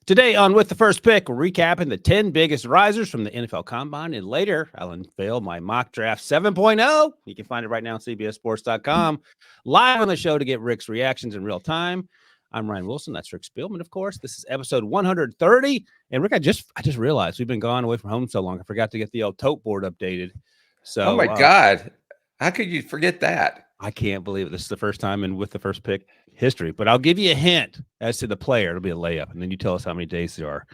Today on With the First Pick, we're recapping the 10 biggest risers from the NFL Combine, and later I'll unveil my mock draft 7.0. You can find it right now on CBSSports.com. Live on the show to get Rick's reactions in real time. I'm Ryan Wilson. That's Rick Spielman, of course. This is episode 130. And Rick, I just realized we've been gone away from home so long. I forgot to get the old tote board updated. Oh my So God. How could you forget that? I can't believe it. This is the first time in With the First Pick history, but I'll give you a hint as to the player. It'll be a layup, and then you tell us how many days there are.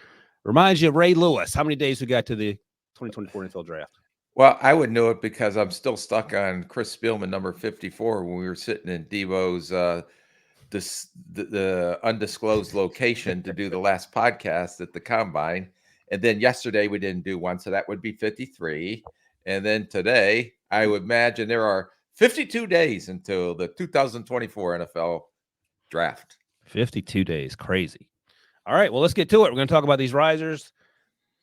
Reminds you of Ray Lewis. How many days we got to the 2024 NFL draft? Well, I would know it because I'm still stuck on Chris Spielman, number 54, when we were sitting in Devo's the undisclosed location to do the last podcast at the Combine. And then yesterday we didn't do one, so that would be 53. And then today, I would imagine there are 52 days until the 2024 NFL draft. 52 days. Crazy. All right, well, let's get to it. We're going to talk about these risers,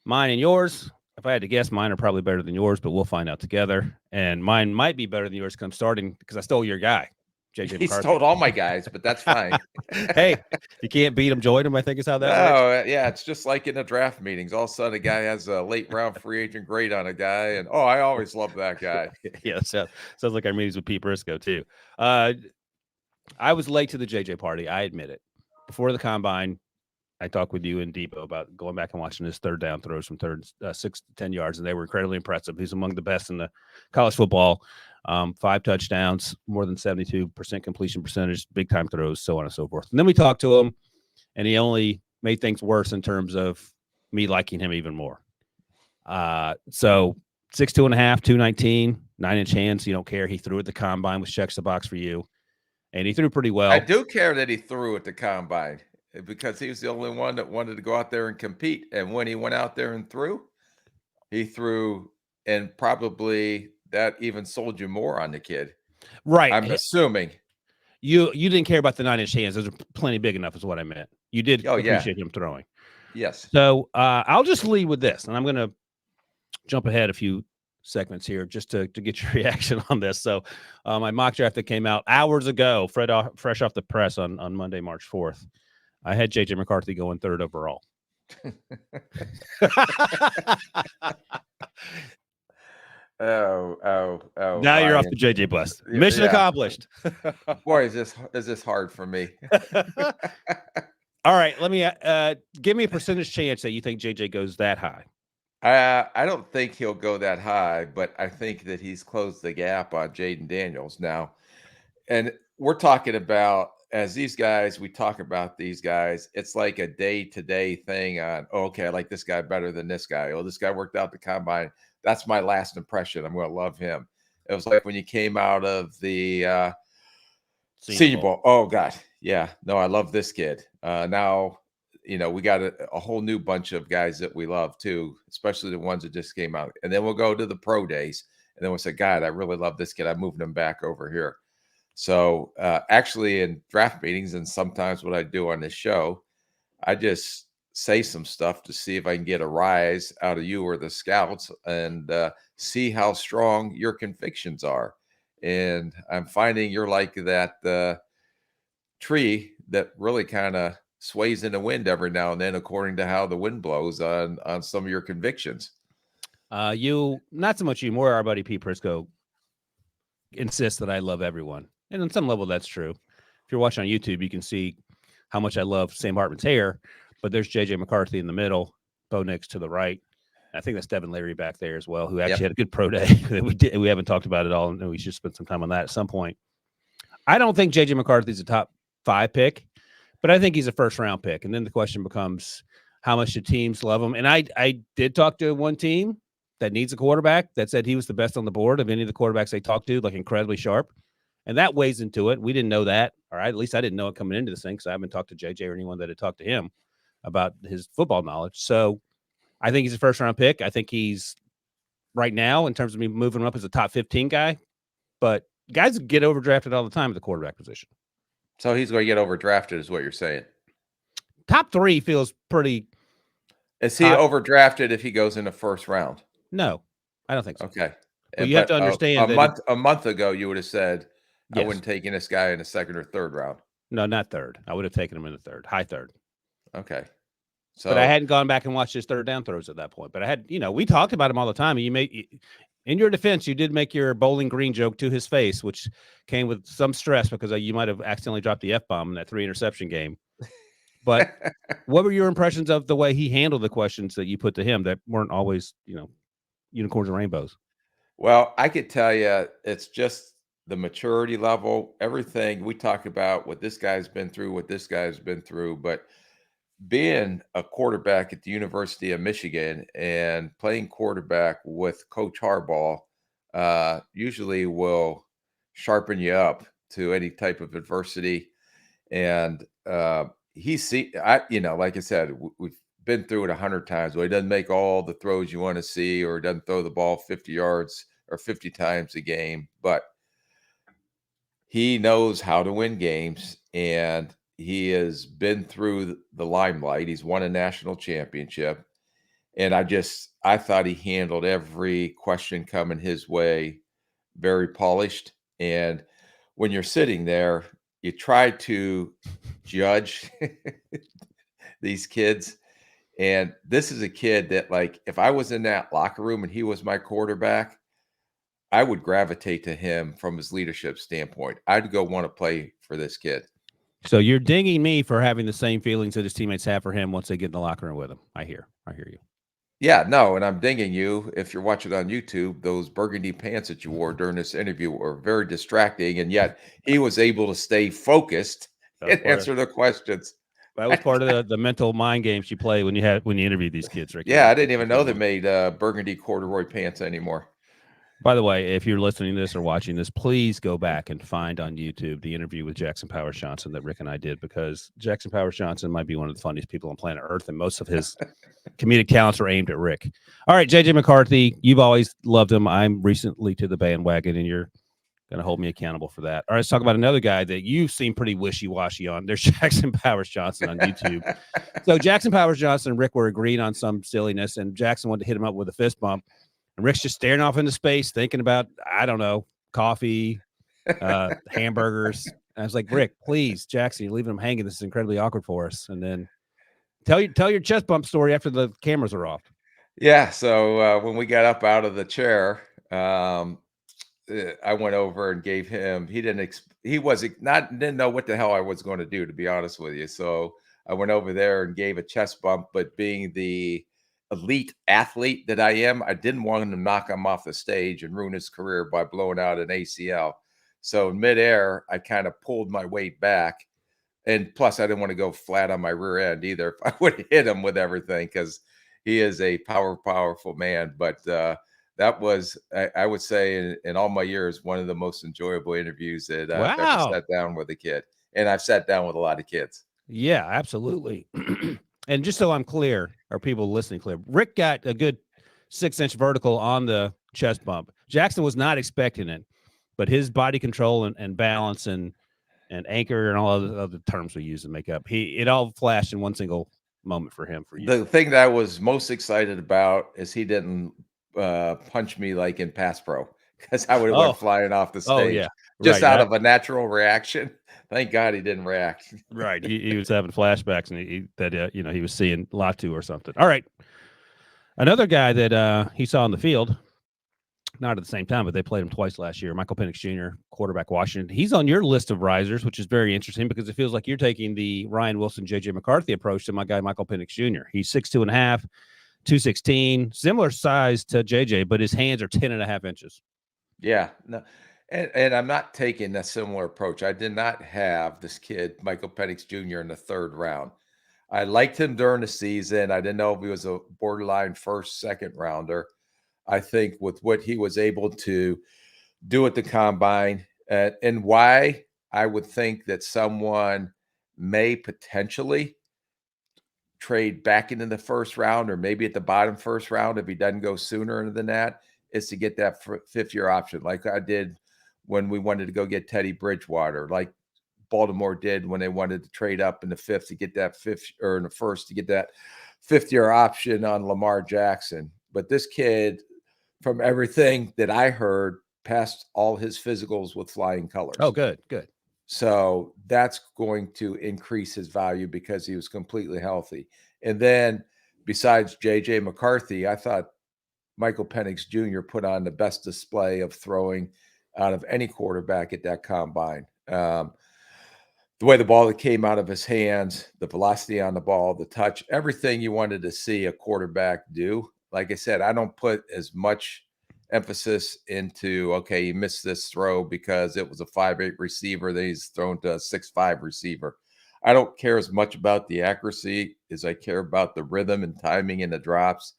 mine and yours. If I had to guess, mine are probably better than yours, but we'll find out together. And mine might be better than yours because I'm starting because I stole your guy, JJ He McCarthy. stole all my guys, but that's fine. Hey, you can't beat him, join him, I think is how that works. No, yeah, it's just like in the draft meetings. All of a sudden, a guy has a late round free agent grade on a guy, and I always love that guy. Yeah, sounds like our meetings with Pete Briscoe, too. I was late to the JJ party. I admit it. Before the Combine, I talked with you and Debo about going back and watching his third down throws from 6 to 10 yards, and they were incredibly impressive. He's among the best in the college football. 5 touchdowns, more than 72% completion percentage, big time throws, so on and so forth. And then we talked to him, and he only made things worse in terms of me liking him even more. So 6'2.5", 219, 9-inch hands. You don't care. He threw at the Combine, which checks the box for you, and he threw pretty well. I do care that he threw at the Combine because he was the only one that wanted to go out there and compete. And when he went out there and threw, and probably that even sold you more on the kid. Right. I'm assuming. You didn't care about the 9-inch hands. Those are plenty big enough is what I meant. You did appreciate him throwing. Yes. So I'll just lead with this, and I'm going to jump ahead a few segments here just to get your reaction on this. So my mock draft that came out hours ago, fresh off the press on Monday, March 4th, I had JJ McCarthy going 3rd overall. Oh! Now you're off the JJ bus. Mission accomplished. Boy, is this hard for me. All right, let me give me a percentage chance that you think JJ goes that high. I don't think he'll go that high, but I think that he's closed the gap on Jaden Daniels now. And we're talking about, as these guys, we talk about these guys, it's like a day-to-day thing on, I like this guy better than this guy. This guy worked out the Combine. That's my last impression. I'm going to love him. It was like when you came out of the Senior Bowl. Oh, God. Yeah. No, I love this kid. Now, we got a whole new bunch of guys that we love, too, especially the ones that just came out. And then we'll go to the pro days. And then we'll say, God, I really love this kid. I'm moving him back over here. So actually in draft meetings and sometimes what I do on this show, I just say some stuff to see if I can get a rise out of you or the scouts and see how strong your convictions are. And I'm finding you're like that tree that really kind of sways in the wind every now and then, according to how the wind blows on some of your convictions. You, not so much you, more our buddy Pete Briscoe insists that I love everyone. And on some level, that's true. If you're watching on YouTube, you can see how much I love Sam Hartman's hair, but there's JJ McCarthy in the middle, Bo Nix to the right. I think that's Devin Leary back there as well, who actually had a good pro day. We haven't talked about it all, and we should spend some time on that at some point. I don't think JJ McCarthy's a top 5 pick, but I think he's a first-round pick. And then the question becomes, how much do teams love him? And I did talk to one team that needs a quarterback that said he was the best on the board of any of the quarterbacks they talked to, like incredibly sharp. And that weighs into it. We didn't know that. All right. At least I didn't know it coming into this thing because I haven't talked to JJ or anyone that had talked to him about his football knowledge. So I think he's a first-round pick. I think he's right now, in terms of me moving him up as a top 15 guy. But guys get overdrafted all the time at the quarterback position. So he's going to get overdrafted is what you're saying. Top 3 feels pretty. Is he overdrafted if he goes in the first round? No, I don't think so. Okay. But you have to understand a month ago, you would have said, I wouldn't take this guy in the second or third round. No, not third. I would have taken him in the third, high third. Okay. But I So hadn't gone back and watched his third down throws at that point. But I had, we talked about him all the time. And in your defense, you did make your Bowling Green joke to his face, which came with some stress because you might have accidentally dropped the F-bomb in that 3-interception game. But what were your impressions of the way he handled the questions that you put to him that weren't always, unicorns and rainbows? Well, I could tell you it's just the maturity level, everything we talk about, what this guy's been through, what this guy's been through. But being a quarterback at the University of Michigan and playing quarterback with Coach Harbaugh usually will sharpen you up to any type of adversity. And like I said, we've been through it 100 times. Well, he doesn't make all the throws you want to see, or doesn't throw the ball 50 yards or 50 times a game, but he knows how to win games, and he has been through the limelight. He's won a national championship, and I thought he handled every question coming his way very polished. And when you're sitting there, you try to judge these kids. And this is a kid that, like, if I was in that locker room and he was my quarterback, I would gravitate to him from his leadership standpoint. I'd go want to play for this kid. So you're dinging me for having the same feelings that his teammates have for him once they get in the locker room with him. I hear you. Yeah, no, and I'm dinging you. If you're watching on YouTube, those burgundy pants that you wore during this interview were very distracting, and yet he was able to stay focused and answer the questions. That was part of the mental mind games you play when you interview these kids, Rick. Yeah, I didn't even know they made burgundy corduroy pants anymore. By the way, if you're listening to this or watching this, please go back and find on YouTube the interview with Jackson Powers Johnson that Rick and I did, because Jackson Powers Johnson might be one of the funniest people on planet Earth, and most of his comedic talents are aimed at Rick. All right, JJ McCarthy, you've always loved him. I'm recently to the bandwagon, and you're going to hold me accountable for that. All right, let's talk about another guy that you seem pretty wishy-washy on. There's Jackson Powers Johnson on YouTube. So Jackson Powers Johnson and Rick were agreed on some silliness, and Jackson wanted to hit him up with a fist bump. And Rick's just staring off into space, thinking about, I don't know, coffee, hamburgers. And I was like, Rick, please, Jackson, you're leaving him hanging. This is incredibly awkward for us. And then tell your chest bump story after the cameras are off. Yeah. So when we got up out of the chair, I went over and gave him. He didn't know what the hell I was going to do, to be honest with you. So I went over there and gave a chest bump. But being the elite athlete that I am, I didn't want him to knock him off the stage and ruin his career by blowing out an ACL. So in midair, I kind of pulled my weight back. And plus, I didn't want to go flat on my rear end either if I would hit him with everything, because he is a powerful man. But that was, I would say, in all my years, one of the most enjoyable interviews that I've ever sat down with a kid. And I've sat down with a lot of kids. Yeah, absolutely. And just so I'm clear, or people listening clear, Rick got a good 6-inch vertical on the chest bump. Jackson was not expecting it, but his body control and balance and anchor and all the other terms we use to make up, it all flashed in one single moment for him. For you, the thing that I was most excited about is he didn't punch me like in pass pro, because I would have went flying off the stage just out of a natural reaction. Thank God he didn't react. Right. He was having flashbacks, and he was seeing Latu or something. All right. Another guy that he saw on the field, not at the same time, but they played him twice last year, Michael Penix Jr., quarterback, Washington. He's on your list of risers, which is very interesting because it feels like you're taking the Ryan Wilson, JJ McCarthy approach to my guy, Michael Penix Jr. He's 6'2.5", 216, similar size to JJ, but his hands are 10.5 inches. Yeah. No. And I'm not taking a similar approach. I did not have this kid, Michael Penix Jr., in the third round. I liked him during the season. I didn't know if he was a borderline first, second rounder. I think with what he was able to do at the combine, and why I would think that someone may potentially trade back into the first round, or maybe at the bottom first round if he doesn't go sooner than that, is to get that fifth-year option, like I did when we wanted to go get Teddy Bridgewater, like Baltimore did when they wanted to trade up in the fifth to get that in the first to get that fifth-year option on Lamar Jackson. But this kid, from everything that I heard, passed all his physicals with flying colors. Oh, good. So that's going to increase his value because he was completely healthy. And then besides JJ McCarthy, I thought Michael Penix Jr. put on the best display of throwing out of any quarterback at that combine. The way the ball that came out of his hands, the velocity on the ball, the touch, everything you wanted to see a quarterback do. Like I said, I don't put as much emphasis into, okay, he missed this throw because it was a 5'8" receiver that he's thrown to a 6'5" receiver. I don't care as much about the accuracy as I care about the rhythm and timing and the drops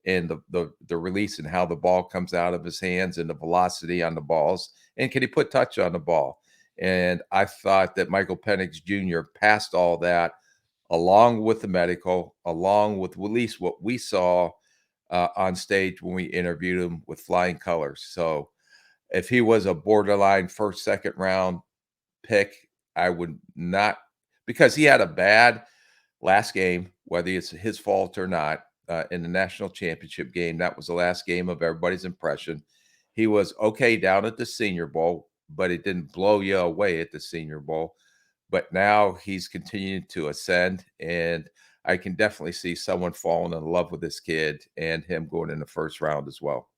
and the release and how the ball comes out of his hands and the velocity on the balls. And can he put touch on the ball? And I thought that Michael Penix Jr. passed all that along with the medical, along with at least what we saw on stage when we interviewed him with flying colors. So if he was a borderline first, second round pick, I would not, because he had a bad last game, whether it's his fault or not, in the national championship game. That was the last game of everybody's impression. He was okay down at the Senior Bowl, but it didn't blow you away at the Senior Bowl. But now he's continuing to ascend, and I can definitely see someone falling in love with this kid and him going in the first round as well.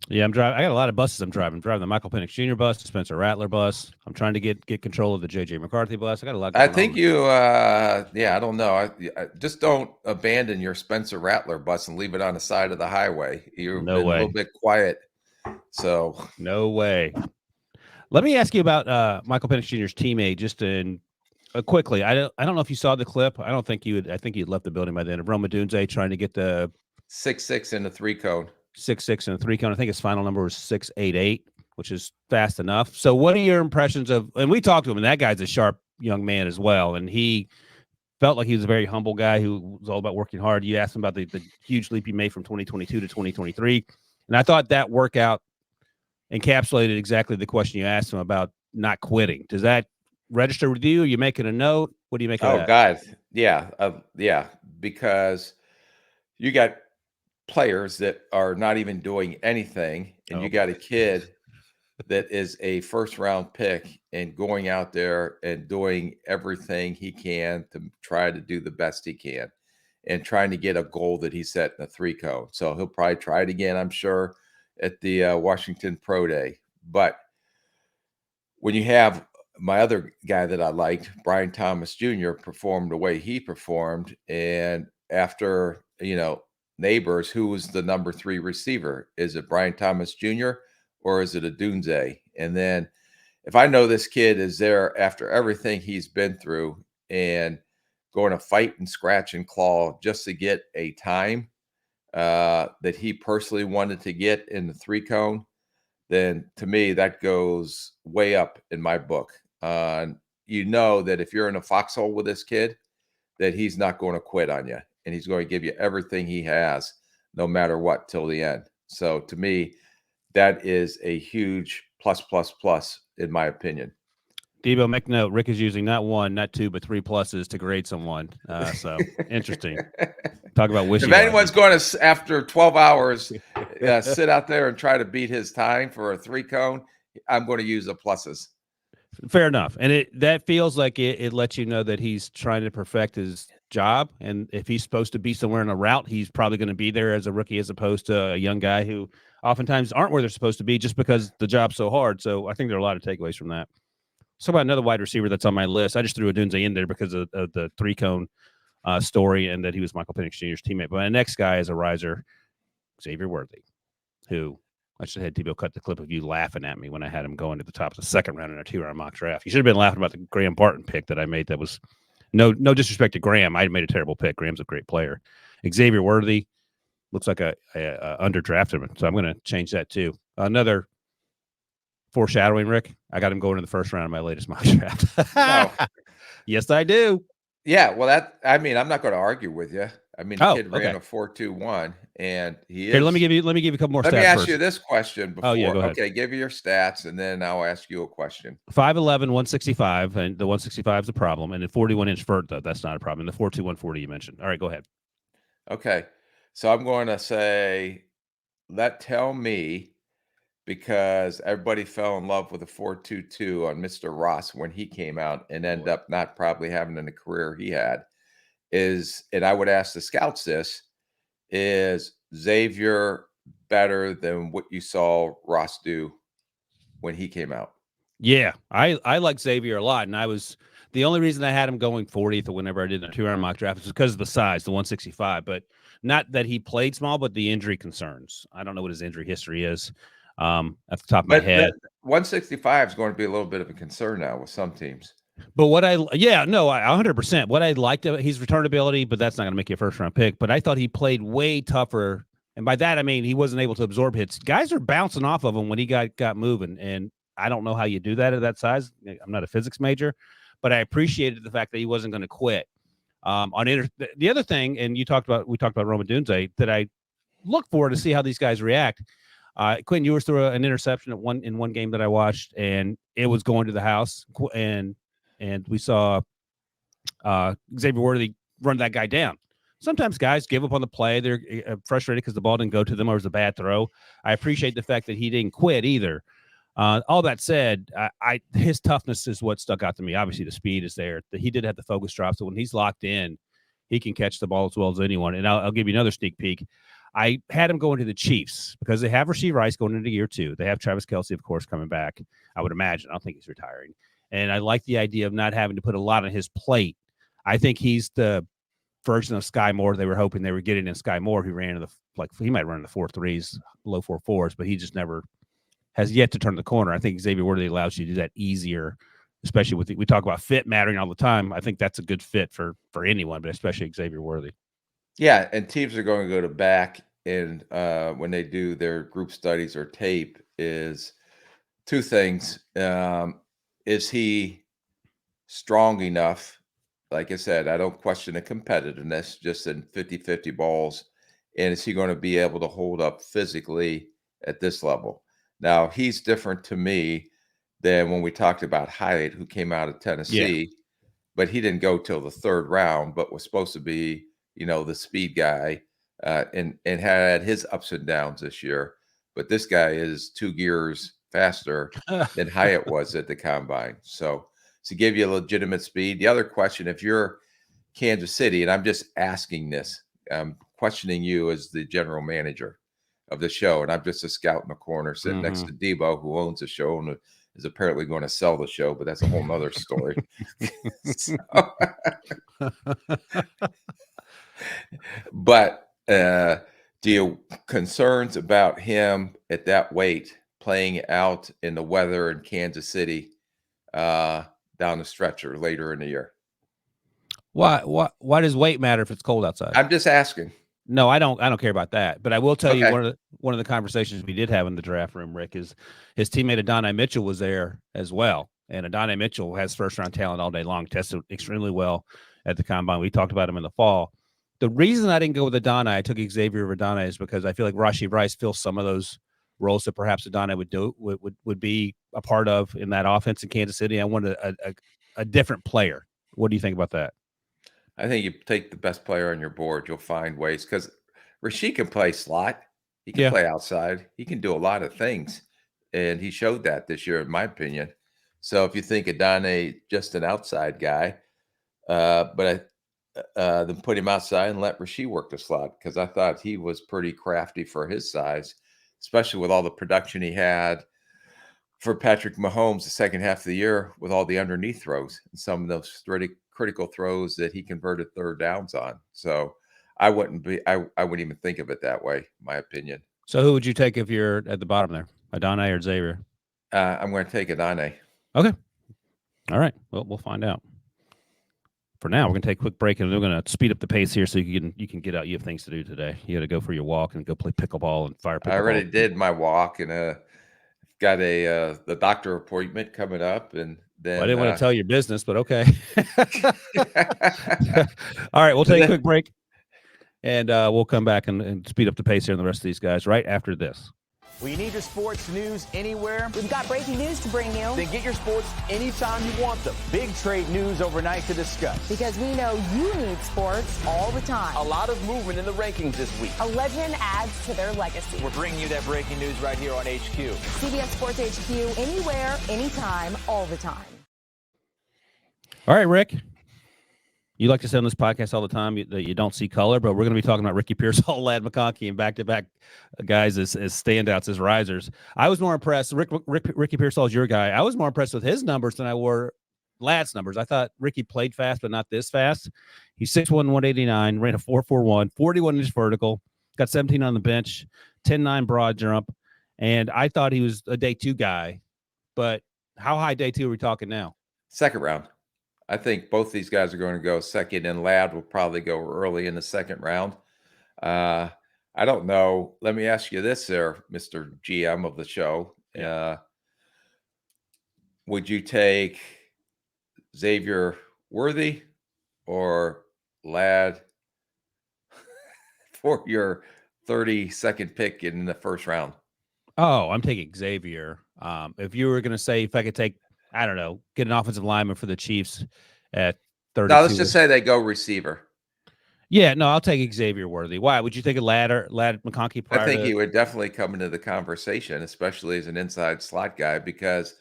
Yeah, I'm driving. I got a lot of buses I'm driving. I'm driving the Michael Penix Jr. bus, the Spencer Rattler bus. I'm trying to get control of the JJ McCarthy bus. I got a lot going I think on. I don't know. I just don't abandon your Spencer Rattler bus and leave it on the side of the highway. You've No been way. a little bit quiet. So No way. Let me ask you about Michael Penix Jr.'s teammate just in quickly. I don't know if you saw the clip. I don't think you would. I think you'd left the building by then. Of Roma Dunze trying to get the 6'6" in the 3 cone. 6'6" and a 3 cone. I think his final number was 6'88", which is fast enough. So what are your impressions of, and we talked to him, and that guy's a sharp young man as well. And he felt like he was a very humble guy who was all about working hard. You asked him about the huge leap he made from 2022 to 2023. And I thought that workout encapsulated exactly the question you asked him about not quitting. Does that register with you? Are you making a note? What do you make of Oh, that? God. Yeah, because you got players that are not even doing anything, and you got a kid that is a first round pick and going out there and doing everything he can to try to do the best he can and trying to get a goal that he set in a 3 cone. So he'll probably try it again, I'm sure, at the Washington Pro Day. But when you have my other guy that I liked, Brian Thomas Jr., performed the way he performed, and after, Neighbors, who was the number 3 receiver? Is it Brian Thomas Jr. or is it a Dunze? And then if I know this kid is there after everything he's been through and going to fight and scratch and claw just to get a time that he personally wanted to get in the 3 cone, then to me that goes way up in my book. You know that if you're in a foxhole with this kid, that he's not going to quit on you, and he's going to give you everything he has, no matter what, till the end. So to me, that is a huge plus, plus, plus, in my opinion. Debo, make note. Rick is using not 1, not 2, but 3 pluses to grade someone. So interesting. Talk about wishy. If anyone's going to, after 12 hours, sit out there and try to beat his time for a 3 cone, I'm going to use the pluses. Fair enough. And that feels like it lets you know that he's trying to perfect his job. And if he's supposed to be somewhere in a route, he's probably going to be there as a rookie, as opposed to a young guy who oftentimes aren't where they're supposed to be just because the job's so hard. So I think there are a lot of takeaways from that. So about another wide receiver that's on my list. I just threw a Dunze in there because of the 3 cone story and that he was Michael Penix Jr.'s teammate. But my next guy is a riser, Xavier Worthy, who I should have had Debo cut the clip of you laughing at me when I had him going to the top of the second round in our 2-round mock draft. You should have been laughing about the Graham Barton pick that I made. That was no disrespect to Graham. I made a terrible pick. Graham's a great player. Xavier Worthy looks like a underdrafted one, so I'm going to change that too. Another foreshadowing, Rick. I got him going in the first round of my latest mock draft. No. Yes, I do. Yeah, well, I'm not going to argue with you. I mean, the kid ran a 4.21, and he is. Here, let me give you a couple more stats. Let me ask first. You this question before. Oh, yeah, go ahead. Okay, give me your stats, and then I'll ask you a question. 5'11", 165, and the 165 is a problem, and the 41-inch vert, though, that's not a problem. And the 4.2, 140 you mentioned. All right, go ahead. Okay, so I'm going to say, tell me because everybody fell in love with the 4.22 on Mr. Ross when he came out and ended up not probably having the career he had. And I would ask the scouts this, is Xavier better than what you saw Ross do when he came out? Yeah, I like Xavier a lot, and the only reason I had him going 40th or whenever I did a 2-round mock draft was because of the size, the 165, but not that he played small, but the injury concerns. I don't know what his injury history is at the top of my But head. 165 is going to be a little bit of a concern now with some teams. But I 100%. What I liked about his returnability, but that's not going to make you a first round pick. But I thought he played way tougher, and by that I mean he wasn't able to absorb hits. Guys are bouncing off of him when he got moving, and I don't know how you do that at that size. I'm not a physics major, but I appreciated the fact that he wasn't going to quit. The other thing, and we talked about Roma Dunze, that I look for to see how these guys react. Quentin Ewers threw an interception in one game that I watched, and it was going to the house, and we saw Xavier Worthy run that guy down. Sometimes guys give up on the play. They're frustrated because the ball didn't go to them or it was a bad throw. I appreciate the fact that he didn't quit either. All that said, his toughness is what stuck out to me. Obviously, the speed is there. He did have the focus drop, so when he's locked in, he can catch the ball as well as anyone. And I'll give you another sneak peek. I had him going to the Chiefs because they have Rashee Rice going into year 2. They have Travis Kelce, of course, coming back. I would imagine. I don't think he's retiring. And I like the idea of not having to put a lot on his plate. I think he's the version of Sky Moore they were hoping they were getting in Sky Moore, who ran he might run the 4.3s, low 4.4s, but he just never has yet to turn the corner. I think Xavier Worthy allows you to do that easier, especially we talk about fit mattering all the time. I think that's a good fit for anyone, but especially Xavier Worthy. Yeah, and teams are going to go to back and when they do their group studies or tape is two things. Is he strong enough? Like I said, I don't question the competitiveness, just in 50-50 balls. And is he going to be able to hold up physically at this level? Now, he's different to me than when we talked about Hyatt, who came out of Tennessee, but he didn't go till the 3rd round, but was supposed to be, the speed guy, and had his ups and downs this year. But this guy is 2 gears faster than Hyatt was at the combine. So to give you a legitimate speed. The other question, if you're Kansas City, and I'm just asking this, I'm questioning you as the general manager of the show, and I'm just a scout in the corner sitting next to Debo, who owns the show and is apparently going to sell the show, but that's a whole nother story. But do you concerns about him at that weight playing out in the weather in Kansas City down the stretch or later in the year? Why does weight matter if it's cold outside? I'm just asking. No, I don't care about that. But I will tell you one of the conversations we did have in the draft room, Rick, is his teammate Adonai Mitchell was there as well. And Adonai Mitchell has 1st-round talent all day long, tested extremely well at the combine. We talked about him in the fall. The reason I didn't go with Adonai, I took Xavier over Adonai, is because I feel like Rashee Rice fills some of those roles that perhaps Adonai would be a part of in that offense in Kansas City. I wanted a different player. What do you think about that? I think you take the best player on your board. You'll find ways, because Rashee can play slot. He can play outside. He can do a lot of things. And he showed that this year, in my opinion. So if you think Adonai just an outside guy, but then put him outside and let Rashee work the slot, because I thought he was pretty crafty for his size, especially with all the production he had for Patrick Mahomes the second half of the year with all the underneath throws and some of those critical throws that he converted 3rd downs on. So I wouldn't even think of it that way, in my opinion. So who would you take if you're at the bottom there, Adonai or Xavier? I'm going to take Adonai. Okay. All right. Well, we'll find out. For now, we're going to take a quick break, and we're going to speed up the pace here so you can get out. You have things to do today. You got to go for your walk and go play pickleball and fire pickleball. I already did my walk, and got the doctor appointment coming up, and then I didn't want to tell your business, but okay. All right, we'll take a quick break, and we'll come back and speed up the pace here on the rest of these guys right after this. Well, you need your sports news anywhere? We've got breaking news to bring you. Then get your sports anytime you want them. Big trade news overnight to discuss. Because we know you need sports all the time. A lot of movement in the rankings this week. A legend adds to their legacy. We're bringing you that breaking news right here on HQ. CBS Sports HQ, anywhere, anytime, all the time. All right, Rick. You like to say on this podcast all the time that you don't see color, but we're going to be talking about Ricky Pearsall, Ladd McConkey, and back-to-back guys as standouts, as risers. I was more impressed. Ricky Pearsall is your guy. I was more impressed with his numbers than I were Ladd's numbers. I thought Ricky played fast, but not this fast. He's 6'1", 189, ran a 4.41, 41-inch vertical, got 17 on the bench, 10.9 broad jump, and I thought he was a day two guy. But how high day two are we talking now? Second round. I think both these guys are going to go second, and Ladd will probably go early in the second round. I don't know. Let me ask you this there, Mr. GM of the show. Would you take Xavier Worthy or Ladd for your 32nd pick in the first round? Oh, I'm taking Xavier. If you were going to say if I could take, I don't know, get an offensive lineman for the Chiefs at 32. No, let's just say they go receiver. Yeah, no, I'll take Xavier Worthy. Why? Would you take a Ladd McConkey? I think he would definitely come into the conversation, especially as an inside slot guy, because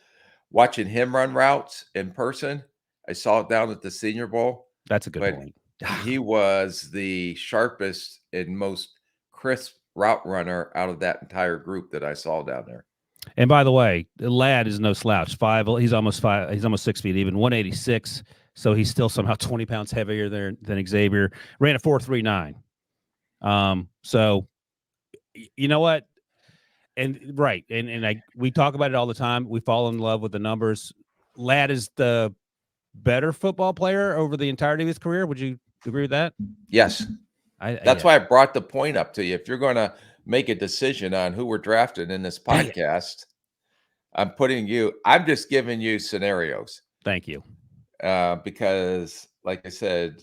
watching him run routes in person, I saw it down at the Senior Bowl. That's a good point. He was the sharpest and most crisp route runner out of that entire group that I saw down there. And by the way, Ladd is no slouch. He's almost 6 feet even, 186. So he's still somehow 20 pounds heavier than Xavier. Ran a 4.39. So you know what? And right. And we talk about it all the time. We fall in love with the numbers. Ladd is the better football player over the entirety of his career. Would you agree with that? Yes. That's why I brought the point up to you. If you're going to make a decision on who we're drafting in this podcast, I'm just giving you scenarios. Thank you. Because like I said,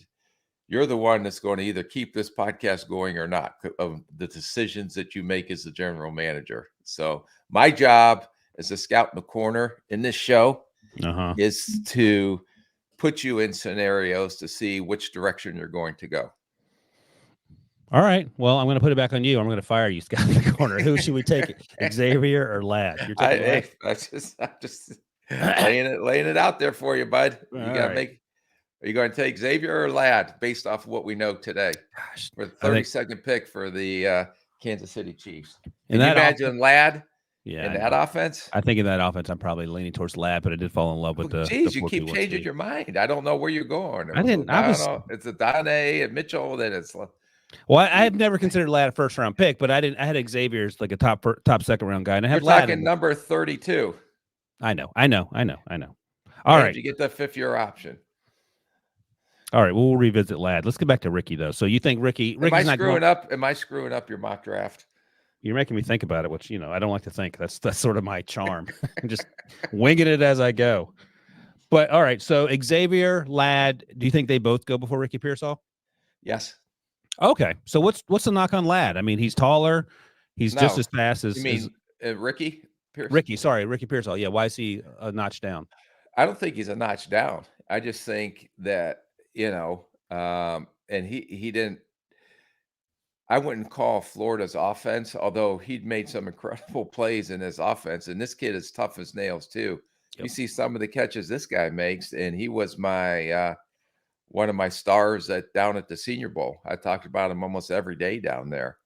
you're the one that's going to either keep this podcast going or not of the decisions that you make as the general manager. So my job as a scout in the corner in this show is to put you in scenarios to see which direction you're going to go. All right. Well, I'm going to put it back on you. I'm going to fire you, Scott, in the corner. Who should we take, Xavier or Ladd? You're taking I'm just laying it out there for you, bud. You got to Are you going to take Xavier or Ladd based off of what we know today for the 32nd pick for the Kansas City Chiefs? Can you imagine Ladd in that offense? I think in that offense, I'm probably leaning towards Ladd, but I did fall in love with the. Geez, you keep changing your mind. I don't know where you're going. I don't know. It's a Donne and Mitchell. Then it's. Well, I have never considered Ladd a first round pick, but I had Xavier as like a top second round guy, and I have Ladd talking number 32. I know. All right, you get the 5th-year option. All right, we'll revisit Ladd. Let's get back to Ricky though. So you think Ricky's Am I screwing up your mock draft? You're making me think about it, which I don't like to think. That's sort of my charm. I'm just winging it as I go. But all right, so Xavier, Ladd, do you think they both go before Ricky Pearsall? Yes. Okay, so what's the knock on Ladd? I mean, he's taller. He's just as fast as. You mean Ricky Pearsall? Ricky Pearsall. Yeah, why is he a notch down? I don't think he's a notch down. I just think that and he didn't. I wouldn't call Florida's offense, although he'd made some incredible plays in his offense. And this kid is tough as nails too. Yep. You see some of the catches this guy makes, and he was my. One of my stars down at the Senior Bowl. I talked about him almost every day down there.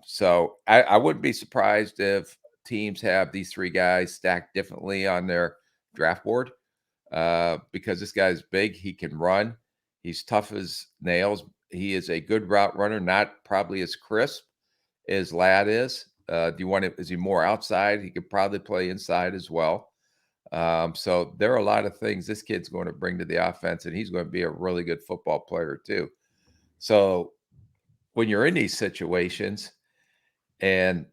So I wouldn't be surprised if teams have these 3 guys stacked differently on their draft board because this guy's big. He can run. He's tough as nails. He is a good route runner, not probably as crisp as Ladd is. Is he more outside? He could probably play inside as well. So there are a lot of things this kid's going to bring to the offense, and he's going to be a really good football player too. So when you're in these situations and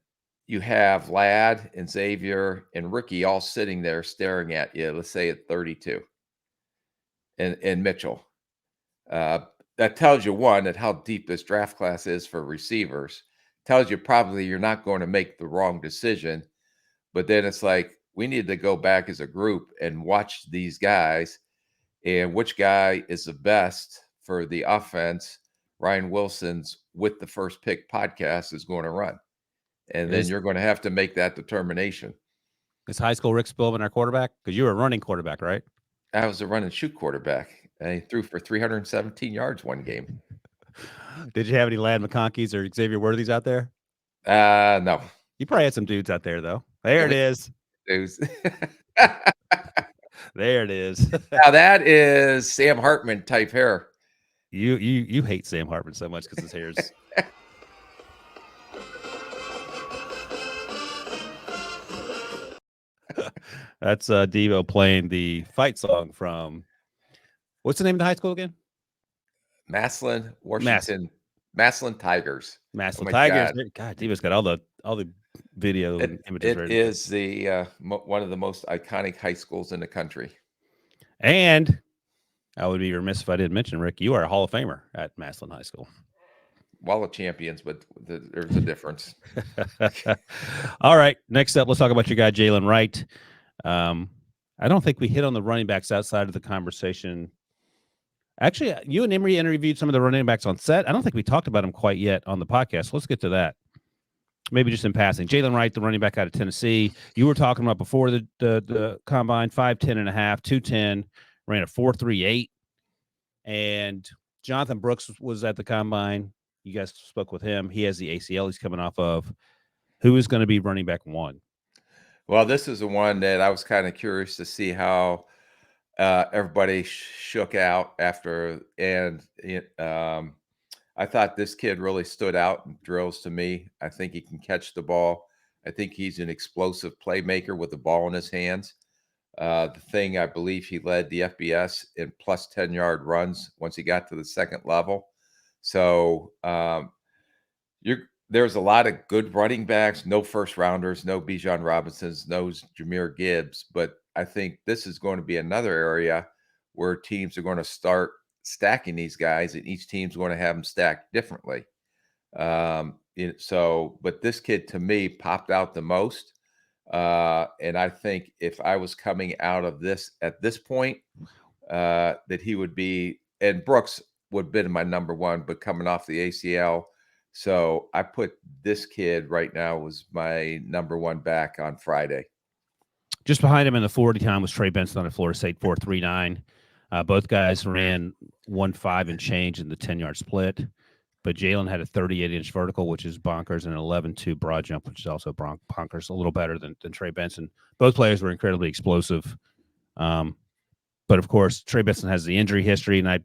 you have Ladd and Xavier and Ricky all sitting there staring at you, let's say at 32, and Mitchell, that tells you, one, that how deep this draft class is for receivers, tells you probably you're not going to make the wrong decision. But then it's like, we need to go back as a group and watch these guys and which guy is the best for the offense. Ryan Wilson's With the First Pick podcast is going to run. And then you're going to have to make that determination. Is high school Rick Spielman our quarterback? Because you were a running quarterback, right? I was a run and shoot quarterback. And he threw for 317 yards one game. Did you have any Lad McConkeys or Xavier Worthys out there? No. You probably had some dudes out there, though. There it is. Dudes. There it is. Now that is Sam Hartman type hair. You hate Sam Hartman so much because his hair's. That's Devo playing the fight song from. What's the name of the high school again? Massillon, Washington. Massillon Tigers. Massillon my Tigers. God. Devo's got all the video and images. It is the one of the most iconic high schools in the country. And I would be remiss if I didn't mention, Rick, you are a Hall of Famer at Massillon High School. Wall of champions, but there's a difference. All right. Next up, let's talk about your guy, Jalen Wright. I don't think we hit on the running backs outside of the conversation. Actually, you and Emery interviewed some of the running backs on set. I don't think we talked about them quite yet on the podcast. Let's get to that. Maybe just in passing. Jalen Wright, the running back out of Tennessee. You were talking about before the combine, 5'10 and a half, 210, ran a 4.38. And Jonathan Brooks was at the combine. You guys spoke with him. He has the ACL he's coming off of. Who is going to be running back one? Well, this is the one that I was kind of curious to see how everybody shook out after. And I thought this kid really stood out in drills to me. I think he can catch the ball. I think he's an explosive playmaker with the ball in his hands. The thing, I believe he led the FBS in plus 10-yard runs once he got to the second level. So there's a lot of good running backs, no first rounders, no Bijan Robinsons, no Jahmyr Gibbs. But I think this is going to be another area where teams are going to start stacking these guys, and each team's going to have them stacked differently. But this kid to me popped out the most. And I think if I was coming out of this at this point, that he would be, and Brooks would have been my number one, but coming off the ACL. So I put this kid right now was my number one back on Friday. Just behind him in the 40 time was Trey Benson at Florida State, 4.39. Both guys ran 1.5 and change in the 10-yard split. But Jalen had a 38-inch vertical, which is bonkers, and an 11.2 broad jump, which is also bonkers, a little better than Trey Benson. Both players were incredibly explosive. But, of course, Trey Benson has the injury history, and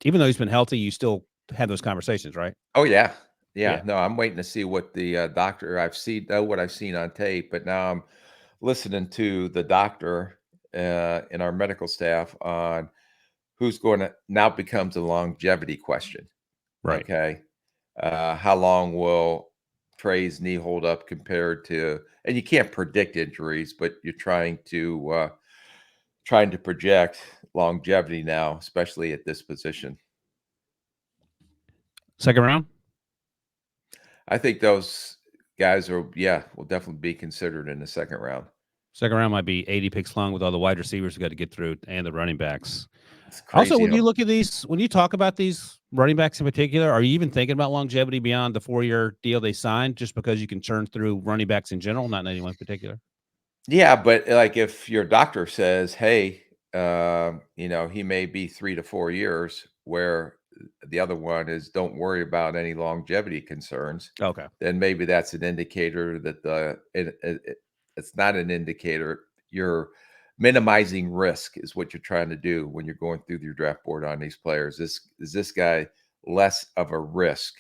even though he's been healthy, you still have those conversations, right? Oh, yeah. Yeah. No, I'm waiting to see what the doctor what I've seen on tape, but now I'm listening to the doctor and our medical staff on who's going to now becomes a longevity question. Right. Okay. How long will Trey's knee hold up compared to, and you can't predict injuries, but you're trying to project longevity now, especially at this position. Second round? I think those guys will definitely be considered in the second round. Second round might be 80 picks long with all the wide receivers we got to get through and the running backs. It's crazy. Also, when you look at these, when you talk about these running backs in particular, are you even thinking about longevity beyond the 4-year deal they signed just because you can churn through running backs in general, not anyone in particular? Yeah, but like if your doctor says, hey, he may be 3 to 4 years, where the other one is don't worry about any longevity concerns. Okay. Then maybe that's an indicator that it's not an indicator. You're minimizing risk is what you're trying to do when you're going through your draft board on these players. Is this guy less of a risk,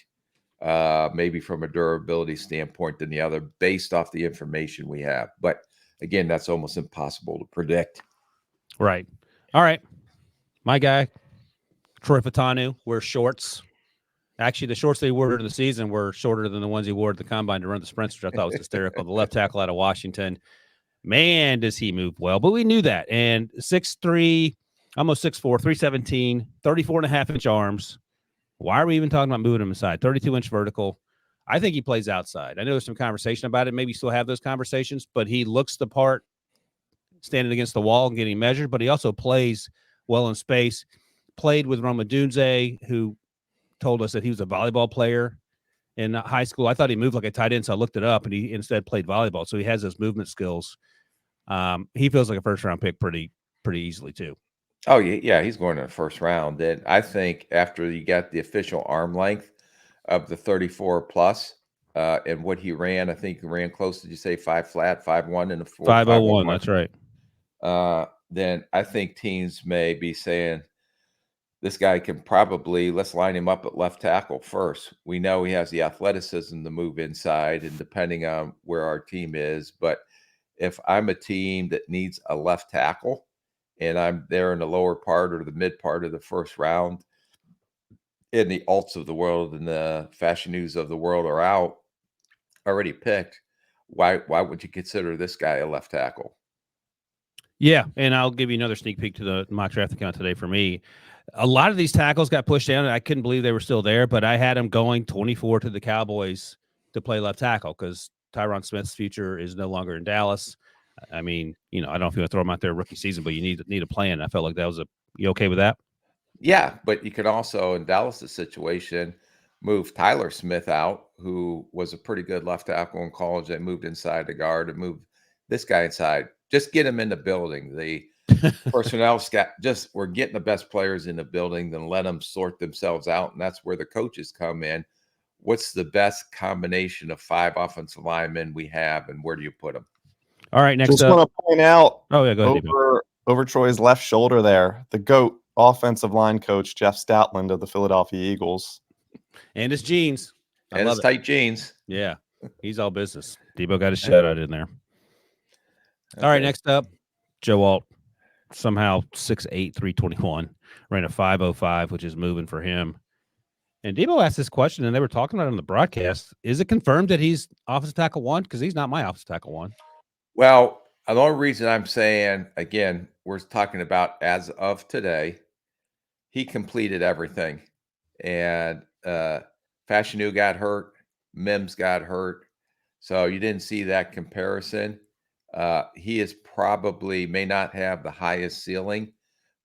maybe from a durability standpoint than the other, based off the information we have? But again, that's almost impossible to predict. Right. All right. My guy, Troy Fatanu, wears shorts. Actually, the shorts they wore in the season were shorter than the ones he wore at the combine to run the sprints, which I thought was hysterical. The left tackle out of Washington. Man, does he move well. But we knew that. And 6'3", almost 6'4", 317, 34.5-inch arms. Why are we even talking about moving him aside? 32-inch vertical. I think he plays outside. I know there's some conversation about it. Maybe still have those conversations, but he looks the part standing against the wall and getting measured, but he also plays well in space. Played with Roma Dunze, who told us that he was a volleyball player in high school. I thought he moved like a tight end, so I looked it up, and he instead played volleyball. So he has those movement skills. He feels like a first-round pick pretty easily too. Oh, yeah, he's going in the first round. And I think after you got the official arm length of the 34 plus, and what he ran, I think he ran close. Did you say 5 flat, 5'1" in the 501, that's right. Then I think teams may be saying, this guy can probably, let's line him up at left tackle first. We know he has the athleticism to move inside, and depending on where our team is. But if I'm a team that needs a left tackle and I'm there in the lower part or the mid part of the first round, and the Alts of the world and the Fashion of the world are out, already picked, why would you consider this guy a left tackle? Yeah, and I'll give you another sneak peek to the mock draft account today for me. A lot of these tackles got pushed down, and I couldn't believe they were still there, but I had them going 24 to the Cowboys to play left tackle because Tyron Smith's future is no longer in Dallas. I mean, I don't know if you want to throw him out there rookie season, but you need a plan. I felt like that was you okay with that? Yeah, but you can also, in Dallas' situation, move Tyler Smith out, who was a pretty good left tackle in college. They moved inside the guard and moved this guy inside. Just get him in the building. The personnel we're getting the best players in the building, then let them sort themselves out. And that's where the coaches come in. What's the best combination of 5 offensive linemen we have, and where do you put them? All right, next Just up. want to point out Oh, yeah, go ahead. over Troy's left shoulder there, the GOAT offensive line coach, Jeff Stoutland of the Philadelphia Eagles. And his jeans. And his tight jeans. Yeah, he's all business. Debo got his shout out in there. Okay. All right, next up, Joe Alt. Somehow 6'8", 321, ran a 5.05, which is moving for him. And Debo asked this question, and they were talking about it on the broadcast. Is it confirmed that he's offensive tackle 1? Because he's not my offensive tackle 1. Well, the only reason I'm saying, again, we're talking about as of today, he completed everything. And Fashanu got hurt. Mims got hurt. So you didn't see that comparison. He is probably may not have the highest ceiling,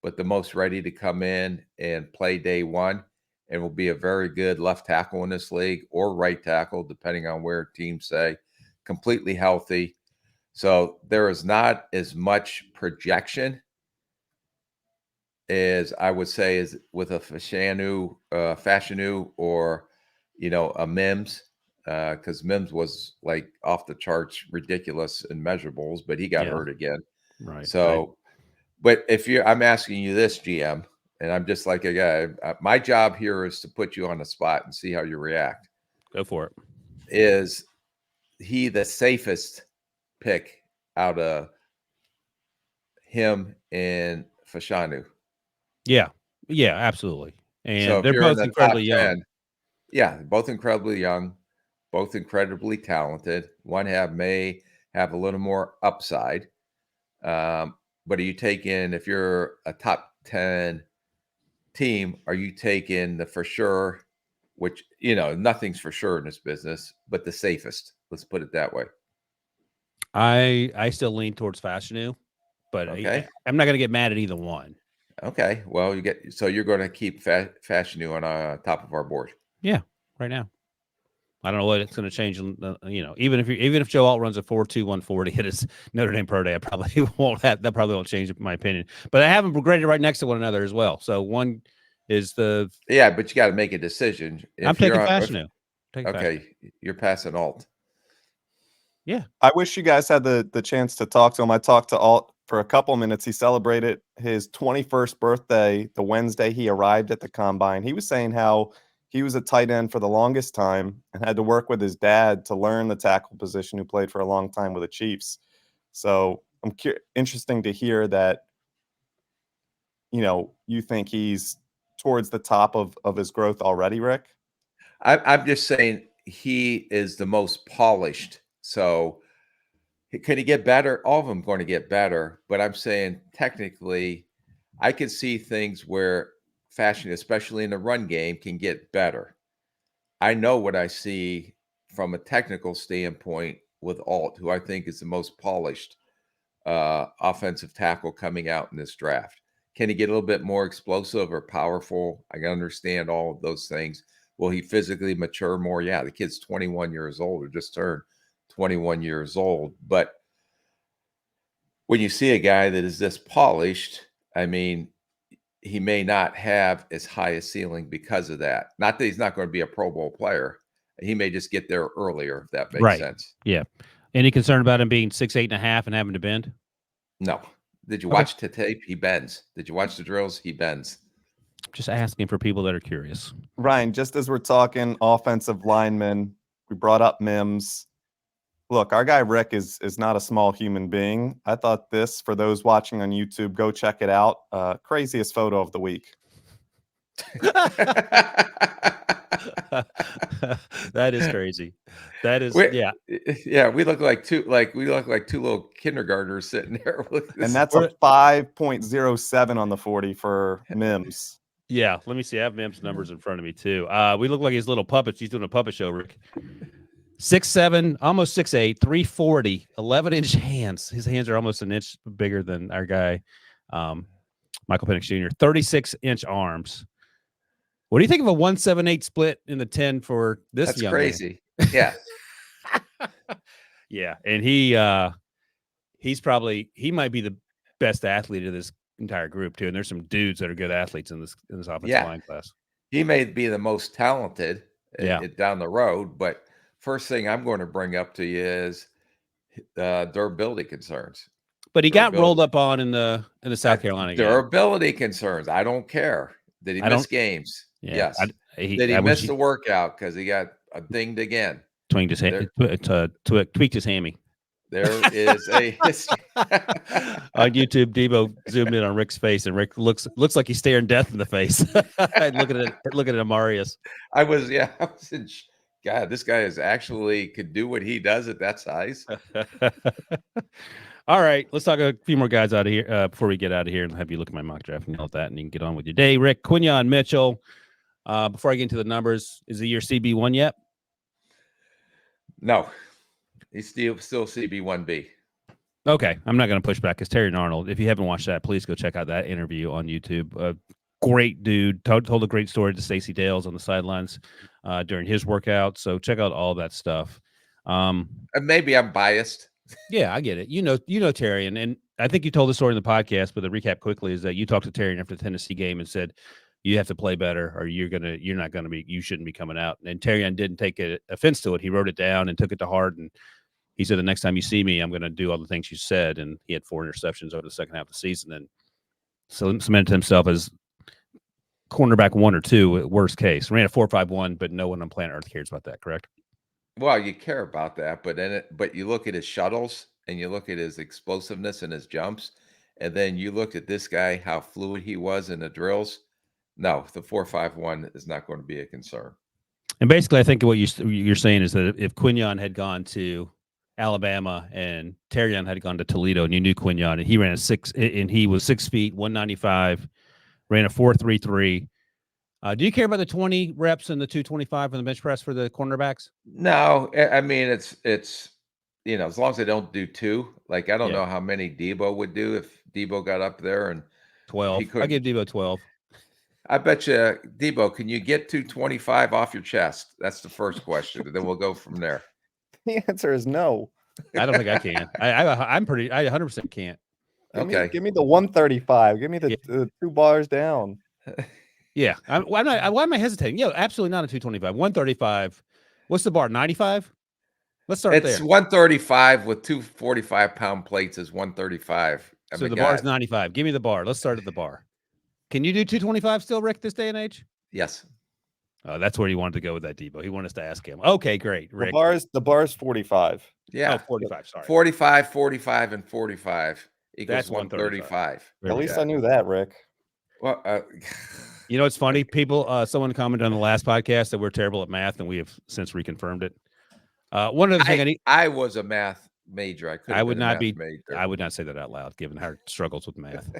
but the most ready to come in and play day one, and will be a very good left tackle in this league or right tackle, depending on where teams say. Completely healthy. So there is not as much projection as I would say is with a Fashanu or, a Mims. Because Mims was like off the charts, ridiculous in measurables, but he got hurt again. Right. So, but I'm asking you this, GM, and I'm just like a guy. My job here is to put you on the spot and see how you react. Go for it. Is he the safest pick out of him and Fashanu? Yeah, absolutely. And so they're both incredibly young. 10, yeah, both incredibly young. Both incredibly talented. One may have a little more upside. But are you taking, if you're a top 10 team, are you taking the for sure, which, nothing's for sure in this business, but the safest? Let's put it that way. I still lean towards Fashanu, but okay. I'm not going to get mad at either one. Okay. Well, you're going to keep Fashanu on top of our board. Yeah, right now. I don't know what it's going to change. Even if Joe Alt runs a 4.2 140 at his Notre Dame pro day, I probably won't that probably won't change my opinion. But I have them graded right next to one another as well. So one is but you got to make a decision. I'm taking Fashanu. Okay, you're passing Alt. Yeah, I wish you guys had the chance to talk to him. I talked to Alt for a couple minutes. He celebrated his 21st birthday the Wednesday he arrived at the combine. He was saying how he was a tight end for the longest time and had to work with his dad to learn the tackle position, who played for a long time with the Chiefs. So I'm interesting to hear that, you think he's towards the top of his growth already, Rick? I'm just saying he is the most polished. So could he get better? All of them going to get better. But I'm saying technically I can see things where Fashion, especially in the run game, can get better. I know what I see from a technical standpoint with Alt, who I think is the most polished offensive tackle coming out in this draft. Can he get a little bit more explosive or powerful? I can understand all of those things. Will he physically mature more? Yeah, the kid's 21 years old or just turned 21 years old. But when you see a guy that is this polished, I mean, he may not have as high a ceiling because of that. Not that he's not going to be a Pro Bowl player. He may just get there earlier, if that makes sense. Yeah. Any concern about him being 6'8.5" and having to bend? No. Did you watch the tape? He bends. Did you watch the drills? He bends. Just asking for people that are curious. Ryan, just as we're talking offensive linemen, we brought up Mims. Look, our guy Rick is not a small human being. I thought this, for those watching on YouTube, go check it out. Craziest photo of the week. That is crazy. That is yeah. We look like two little kindergartners sitting there. And that's a 5.07 on the 40 for Mims. Yeah, let me see. I have Mims numbers in front of me too. We look like his little puppets. He's doing a puppet show, Rick. 6'7", almost 6'8", 340, 11-inch hands. His hands are almost an inch bigger than our guy, Michael Penix Jr. 36-inch arms. What do you think of a 1-7-8 split in the 10 for this? That's young crazy. Man? Yeah. Yeah, and he might be the best athlete of this entire group too. And there's some dudes that are good athletes in this offensive line class. He may be the most talented down the road, but first thing I'm going to bring up to you is durability concerns. But he got rolled up on in the South Carolina game. Durability concerns. I don't care. Did he miss games? Yeah, yes. Did he miss the workout because he got dinged again? Tweaked his hammy. There is a history. On YouTube, Debo zoomed in on Rick's face, and Rick looks like he's staring death in the face. Look at Amarius. I was in God, this guy could do what he does at that size. All right, let's talk a few more guys out of here before we get out of here and have you look at my mock draft and all that, and you can get on with your day. Rick, Quinyon Mitchell. Before I get into the numbers, is he your CB1 yet? No, he's still CB1B. Okay, I'm not going to push back because Terry Arnold, if you haven't watched that, please go check out that interview on YouTube. Great dude, told a great story to Stacey Dales on the sidelines during his workout. So check out all that stuff. And maybe I'm biased. Yeah, I get it. You know Terry, and I think you told the story in the podcast, but the recap quickly is that you talked to Terry after the Tennessee game and said you have to play better, or you shouldn't be coming out. And Terry didn't take offense to it. He wrote it down and took it to heart, and he said, the next time you see me, I'm going to do all the things you said. And he had 4 interceptions over the second half of the season, and so cemented himself as cornerback 1 or 2 at worst case. Ran a 4.51, but no one on planet Earth cares about that, correct? Well, you care about that, but you look at his shuttles and you look at his explosiveness and his jumps, and then you look at this guy, how fluid he was in the drills. No, the 4.51 is not going to be a concern. And basically, I think what you're saying is that if Quinyon had gone to Alabama and Terrion had gone to Toledo, and you knew Quinyon, and he ran he was 6 feet, 195, ran a 4.33. Do you care about the 20 reps and the 225 on the bench press for the cornerbacks? No, I mean it's as long as they don't do 2. Like I don't know how many Debo would do if Debo got up there and 12. I give Debo 12. I bet you, Debo, can you get 225 off your chest? That's the first question, and then we'll go from there. The answer is no. I don't think I can. I 100% can't. Give me the 135. Give me the 2 bars down. Yeah. Why am I hesitating? Yeah, absolutely not a 225. 135. What's the bar? 95? Let's start there. It's 135 with 2 45-pound plates is 135. So the bar is 95. Give me the bar. Let's start at the bar. Can you do 225 still, Rick, this day and age? Yes. Oh, that's where he wanted to go with that, Debo. He wanted us to ask him. Okay, great, Rick. The bar is 45. Yeah. 45, sorry. 45, 45, and 45 equals That's 135. At least I knew that, Rick. Well, you know, it's funny. People, someone commented on the last podcast that we're terrible at math, and we have since reconfirmed it. One other thing I was a math major. I would not say that out loud, given our struggles with math.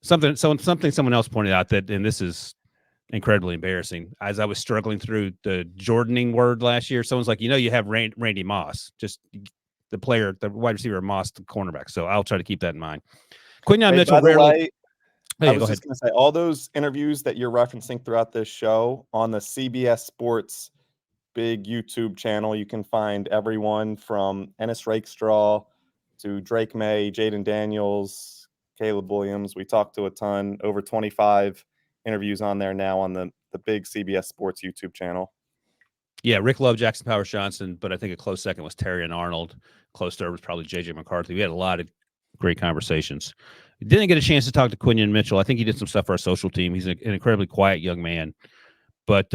Something someone else pointed out that, and this is incredibly embarrassing. As I was struggling through the Jordaning word last year, someone's like, you have Randy Moss, just the player, the wide receiver, Moss, the cornerback. So I'll try to keep that in mind. Quinyon Hey, Mitchell by the rarely. way, Oh, I yeah, was go ahead. just going to say, all those interviews that you're referencing throughout this show on the CBS Sports big YouTube channel, you can find everyone from Ennis Rakestraw to Drake May, Jaden Daniels, Caleb Williams. We talked to a ton, over 25 interviews on there now on the big CBS Sports YouTube channel. Yeah, Rick Love, Jackson Powers Johnson, but I think a close second was Terry and Arnold. Close third was probably JJ McCarthy. We had a lot of great conversations. Didn't get a chance to talk to Quinyon Mitchell. I think he did some stuff for our social team. He's an incredibly quiet young man, but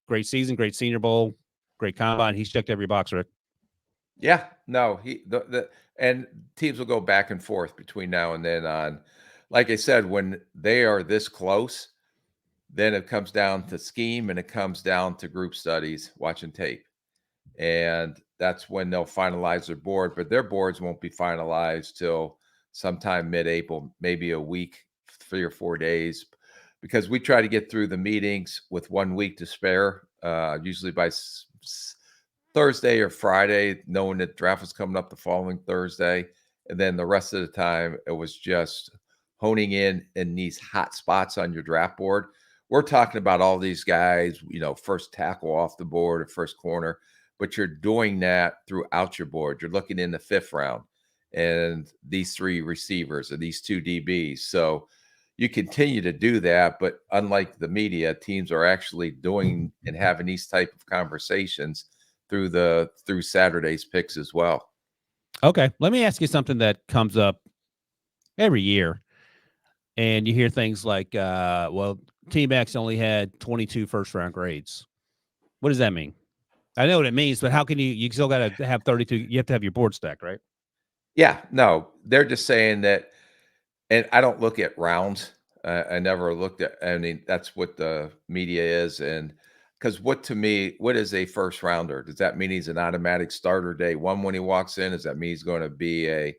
great season, great Senior Bowl, great combine. He's checked every box, Rick. Yeah, no, and teams will go back and forth between now and then on, like I said, when they are this close, then it comes down to scheme and it comes down to group studies, watching tape. And that's when they'll finalize their board, but their boards won't be finalized till sometime mid-April, maybe a week, 3 or 4 days, because we try to get through the meetings with 1 week to spare, usually by Thursday or Friday, knowing that draft was coming up the following Thursday. And then the rest of the time, it was just honing in these hot spots on your draft board. We're talking about all these guys, first tackle off the board or first corner, but you're doing that throughout your board. You're looking in the 5th round and these 3 receivers and these 2 DBs. So you continue to do that, but unlike the media, teams are actually doing and having these type of conversations through Saturday's picks as well. Okay, let me ask you something that comes up every year, and you hear things like, well, Team X only had 22 first-round grades. What does that mean? I know what it means, but how can you still got to have 32? You have to have your board stacked, right? Yeah, no, they're just saying that, and I don't look at rounds. I never looked at, I mean, that's what the media is. And because what is a first rounder? Does that mean he's an automatic starter day one when he walks in? Does that mean he's going to be a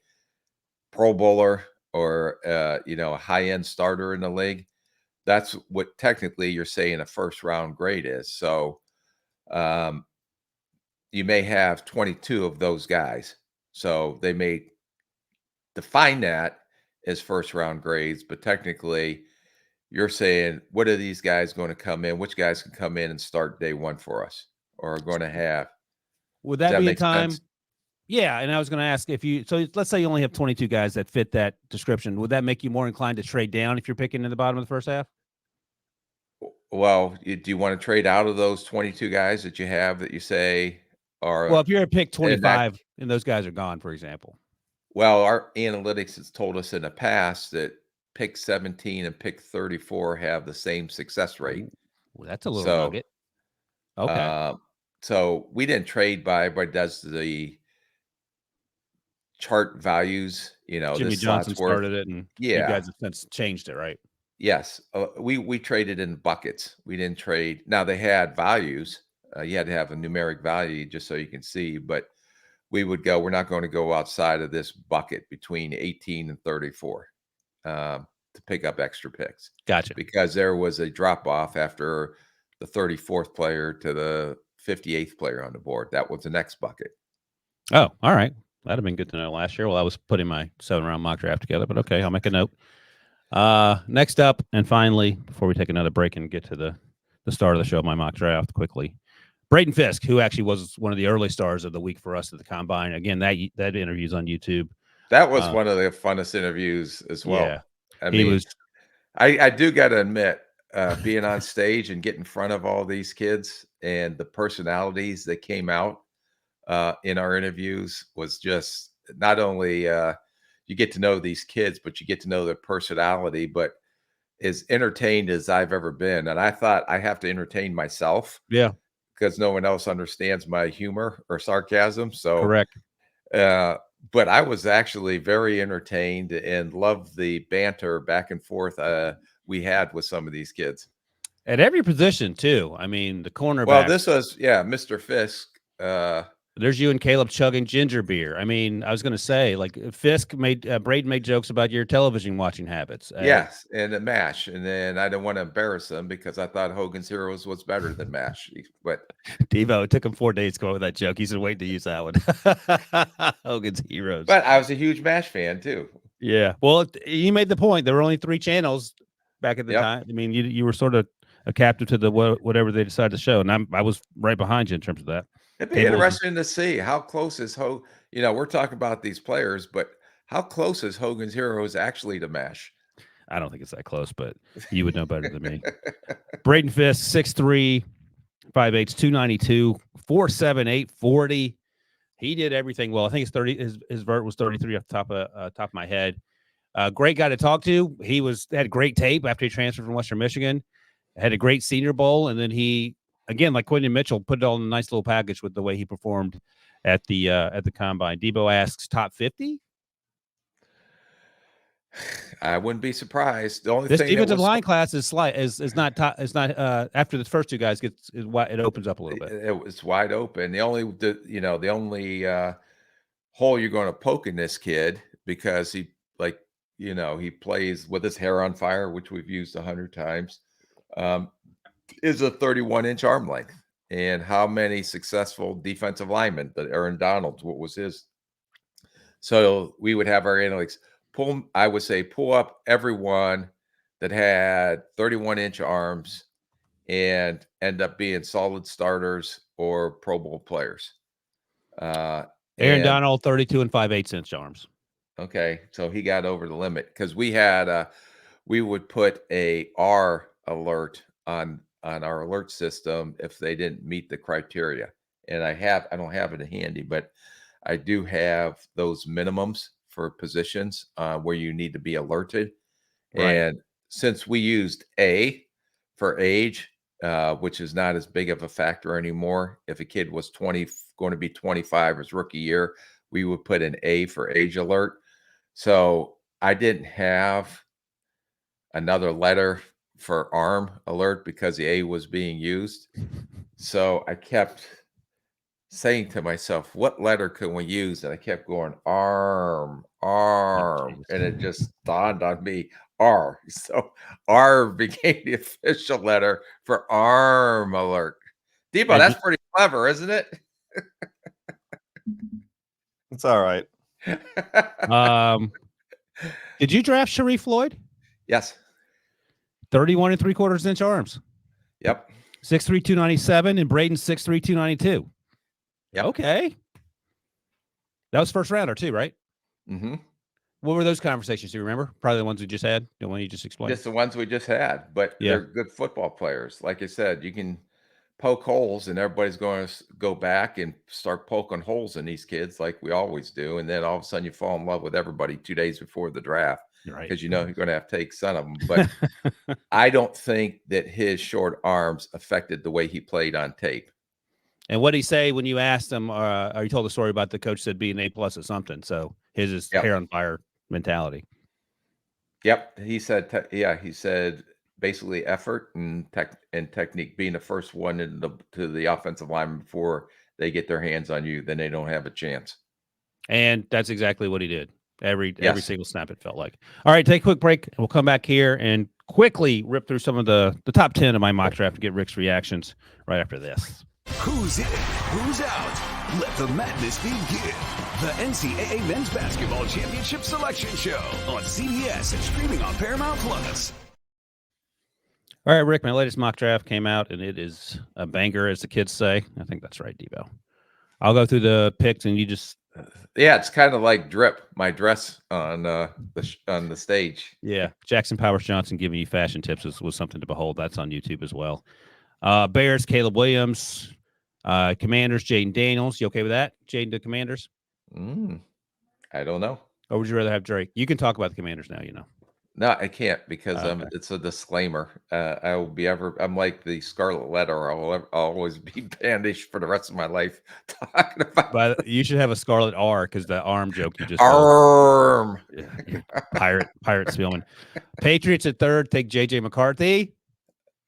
Pro Bowler or, a high end starter in the league? That's what technically you're saying a first round grade is. So you may have 22 of those guys. So they may define that as first round grades, but technically you're saying, what are these guys going to come in? Which guys can come in and start day one for us or are going to have? Would Does that be a make time? sense? Yeah, and I was going to ask so let's say you only have 22 guys that fit that description. Would that make you more inclined to trade down if you're picking in the bottom of the first half? Well, do you want to trade out of those 22 guys that you have that you say are? Well, if you're at pick and 25 and those guys are gone, for example. Well, our analytics has told us in the past that pick 17 and pick 34 have the same success rate. Well, that's a little So, nugget. Okay. So we didn't trade by everybody does the chart values, Jimmy this Johnson slot's worth. started it, and you Yeah. guys have since changed it, right? Yes. We traded in buckets. We didn't trade. Now they had values. You had to have a numeric value just so you can see, but we would go, we're not going to go outside of this bucket between 18 and 34 to pick up extra picks. Gotcha. Because there was a drop off after the 34th player to the 58th player on the board. That was the next bucket. Oh, all right. That'd have been good to know last year. Well, I was putting my 7-round mock draft together, but okay, I'll make a note. Next up, and finally, before we take another break and get to the start of the show, my mock draft quickly. Braden Fisk, who actually was one of the early stars of the week for us at the Combine. Again, that interview's on YouTube. That was one of the funnest interviews as well. Yeah, I mean, I do got to admit, being on stage and getting in front of all these kids and the personalities that came out in our interviews was just not only you get to know these kids, but you get to know their personality, but as entertained as I've ever been. And I thought I have to entertain myself. Yeah. Because no one else understands my humor or sarcasm. So correct. But I was actually very entertained and loved the banter back and forth we had with some of these kids. At every position, too. I mean, the cornerback. Well, this was, Mr. Fisk. There's you and Caleb chugging ginger beer. I mean, I was going to say, like, Braden made jokes about your television watching habits. Yes, and the MASH, and then I didn't want to embarrass him because I thought Hogan's Heroes was better than MASH. But Devo, it took him 4 days to come up with that joke. He's been waiting to use that one. Hogan's Heroes. But I was a huge MASH fan too. Yeah. Well, you made the point. There were only 3 channels back at the Yep. time. I mean, you were sort of a captive to the whatever they decided to show, and I was right behind you in terms of that. It'd be Tables- interesting to see how close is we're talking about these players, but how close is Hogan's Heroes actually to MASH? I don't think it's that close, but you would know better than me. Braden Fisk, 6'3", 5'8", 292, 4'7", 40. He did everything well. I think his vert was 33 off the top of my head. Great guy to talk to. He had great tape after he transferred from Western Michigan. Had a great Senior Bowl, and then he, again, like Quentin Mitchell, put it all in a nice little package with the way he performed at the combine. Debo asks, top 50? I wouldn't be surprised. The only This thing defensive line class is not top. It's not after the first 2 guys it opens up a little bit. It was wide open. The only hole you're going to poke in this kid, because he plays with his hair on fire, which we've used 100 times, is a 31-inch arm length. And how many successful defensive linemen that Aaron Donald, what was his? So we would have our analytics pull up everyone that had 31-inch arms and end up being solid starters or Pro Bowl players. Aaron Donald, 32 and 5/8-inch arms. Okay, so he got over the limit because we would put a R alert on our alert system if they didn't meet the criteria. And I don't have it handy, but I do have those minimums for positions where you need to be alerted. Right. And since we used A for age, which is not as big of a factor anymore. If a kid was going to be 25 his rookie year, we would put an A for age alert. So I didn't have another letter for arm alert because the A was being used. So I kept saying to myself, what letter can we use? And I kept going, arm. And it just dawned on me, R. So R became the official letter for arm alert. Debo, that's pretty clever, isn't it? It's all right. Did you draft Sharif Floyd? Yes. 31 3/4-inch arms. Yep. 6'3", 297, and Braden 6'3", 292. Yep. Okay. That was first rounder too, right? Mm-hmm. What were those conversations? Do you remember? Probably the ones we just had. The one you just explained. Just the ones we just had, but yeah, they're good football players. Like I said, you can poke holes, and everybody's going to go back and start poking holes in these kids like we always do. And then all of a sudden you fall in love with everybody 2 days before the draft because you know you're going to have to take some of them. But I don't think that his short arms affected the way he played on tape. And what did he say when you asked him, or you told the story about the coach said be an A+ at something? So his is hair on fire mentality. Yep. He said, he said basically effort and technique, being the first one to the offensive lineman before they get their hands on you, then they don't have a chance. And that's exactly what he did. Every single snap, it felt like. All right, take a quick break, and we'll come back here and quickly rip through some of the top 10 of my mock draft to get Rick's reactions right after this. Who's in? Who's out? Let the madness begin. The NCAA Men's Basketball Championship Selection Show on CBS and streaming on Paramount Plus. All right, Rick, my latest mock draft came out, and it is a banger, as the kids say. I think that's right, Debo. I'll go through the picks, and you just... Yeah, it's kind of like drip, my dress on the stage. Yeah, Jackson Powers Johnson giving you fashion tips was something to behold. That's on YouTube as well. Bears, Caleb Williams. Commanders, Jaden Daniels. You okay with that? Jaden to Commanders? I don't know. Or would you rather have Drake? You can talk about the Commanders now, you know. No, I can't because it's a disclaimer. I'm like the Scarlet Letter. I'll always be bandaged for the rest of my life talking about. But you should have a Scarlet R because the arm joke you just arm. Pirate Spielman. Patriots at third. Take JJ McCarthy.